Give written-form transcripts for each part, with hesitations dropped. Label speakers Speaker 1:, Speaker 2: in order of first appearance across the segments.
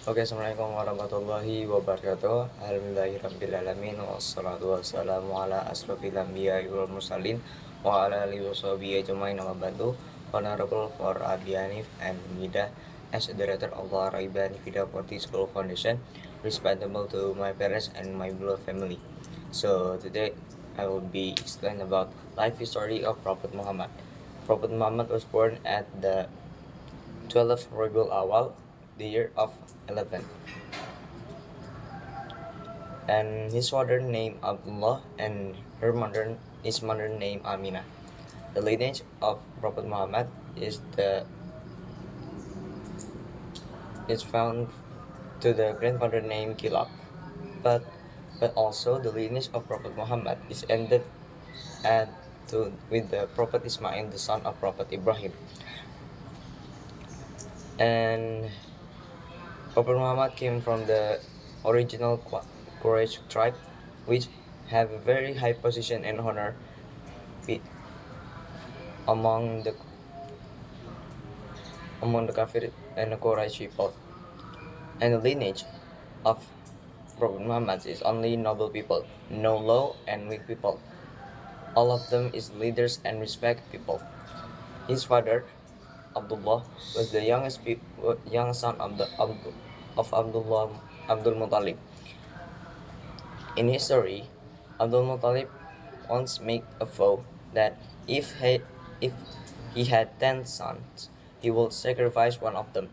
Speaker 1: Oke, assalamualaikum warahmatullahi wabarakatuh. Alhamdulillahirrabbilalamin. Wassalatu wassalamu ala asrofil anbiya'i wal mursalin wa ala alihi washabihi ajmain, amma ba'du. Honorable for Adi Hanif and Mida as a director of the Raibani Fidapati School Foundation, respectable to my parents and my beloved family. So today I will be explaining about life history of Prophet Muhammad. Prophet Muhammad was born at the 12th Rabiul Awal, the year of 11, and his father named Abdullah and his mother named Aminah. The lineage of Prophet Muhammad is found to the grandfather named Kilab, but also the lineage of Prophet Muhammad is ended with the Prophet Ismail, the son of Prophet Ibrahim. And Prophet Muhammad came from the original Quraysh tribe, which have a very high position and honor among the Kafir and the Quraysh people. And the lineage of Prophet Muhammad is only noble people, no low and weak people. All of them is leaders and respect people. His father, Abdullah, was the young son of Abdul Muttalib. In history, Abdul Muttalib once made a vow that if he had 10 sons, he would sacrifice one of them,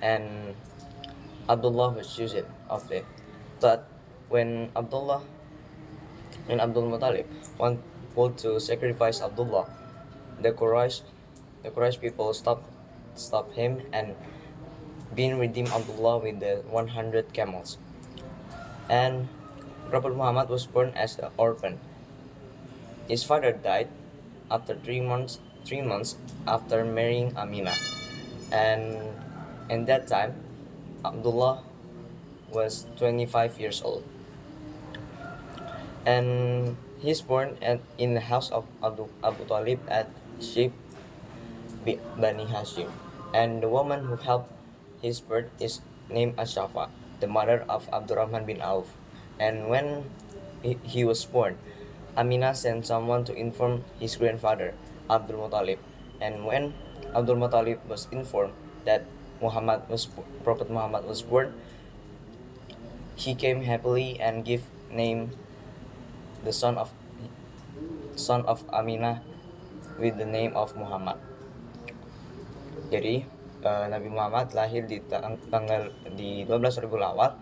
Speaker 1: and Abdullah was chosen of it. But when Abdul Muttalib wanted to sacrifice Abdullah, the Quraysh people stopped him and being redeemed Abdullah with the 100 camels. And Prophet Muhammad was born as an orphan. His father died after 3 months after marrying Aminah, and in that time Abdullah was 25 years old. And he's born in the house of Abu Talib at Shib Bani Hashim, and the woman who helped his birth is named Ashafa, the mother of Abdurrahman bin Auf. And when he was born, Aminah sent someone to inform his grandfather, Abdul Muttalib. And when Abdul Muttalib was informed that Prophet Muhammad was born, he came happily and gave name the son of Aminah with the name of Muhammad. Jadi Nabi Muhammad lahir di tanggal 12 Rabiul Awal,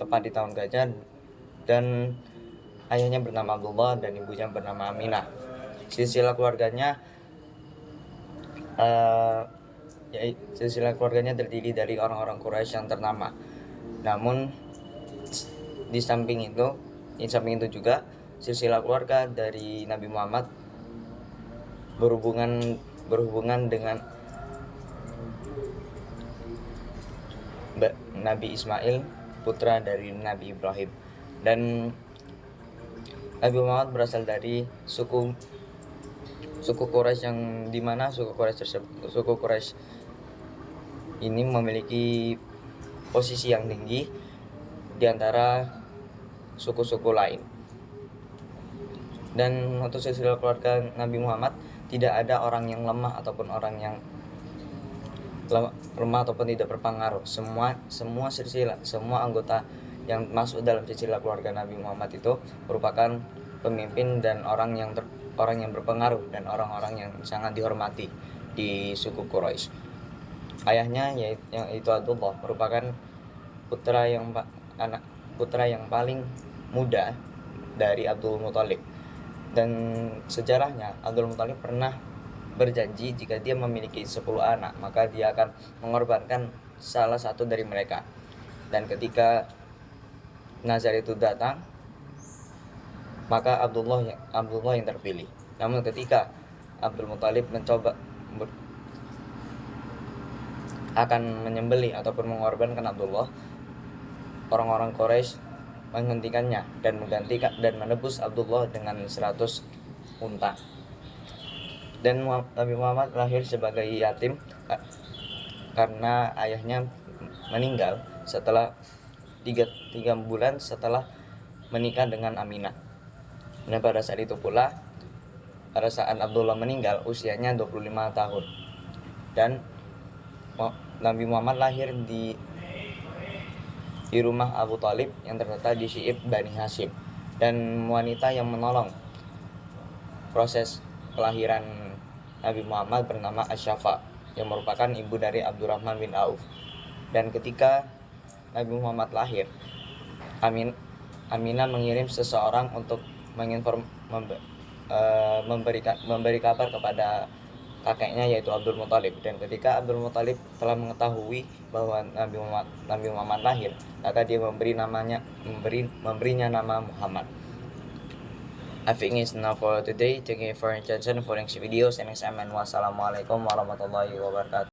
Speaker 1: tepat di tahun gajah, dan ayahnya bernama Abdullah dan ibunya bernama Aminah. Silsilah keluarganya terdiri dari orang-orang Quraisy yang ternama. Namun di samping itu juga silsilah keluarga dari Nabi Muhammad berhubungan dengan Nabi Ismail, putra dari Nabi Ibrahim. Dan Nabi Muhammad berasal dari suku Quraisy, yang dimana suku Quraisy ini memiliki posisi yang tinggi di antara suku-suku lain. Dan untuk silsilah keluarga Nabi Muhammad tidak ada orang yang lemah ataupun tidak berpengaruh. Semua anggota yang masuk dalam silsilah keluarga Nabi Muhammad itu merupakan pemimpin dan orang yang berpengaruh dan orang-orang yang sangat dihormati di suku Quraisy. Ayahnya yaitu Abdullah merupakan putra yang paling muda dari Abdul Muttalib. Dan sejarahnya Abdul Muttalib pernah berjanji jika dia memiliki 10 anak, maka dia akan mengorbankan salah satu dari mereka. Dan ketika nazar itu datang, maka Abdullah yang terpilih. Namun ketika Abdul Muttalib mencoba akan menyembelih ataupun mengorbankan Abdullah, orang-orang Quraisy menghentikannya dan menebus Abdullah dengan 100 unta. Dan Nabi Muhammad lahir sebagai yatim karena ayahnya meninggal setelah tiga bulan setelah menikah dengan Aminah. Dan pada saat itu pula, pada saat Abdullah meninggal usianya 25 tahun. Dan Nabi Muhammad lahir di rumah Abu Talib yang terletak di Syi'ib Bani Hashim. Dan wanita yang menolong proses kelahiran Nabi Muhammad bernama Asyafa, yang merupakan ibu dari Abdurrahman bin Auf. Dan ketika Nabi Muhammad lahir, Aminah mengirim seseorang untuk memberi kabar kepada kakeknya, yaitu Abdul Muthalib. Dan ketika Abdul Muthalib telah mengetahui bahwa Nabi Muhammad lahir, maka dia memberinya nama Muhammad. I think it's enough for today. Thank you for your attention for next videos and next time, and wassalamualaikum warahmatullahi wabarakatuh.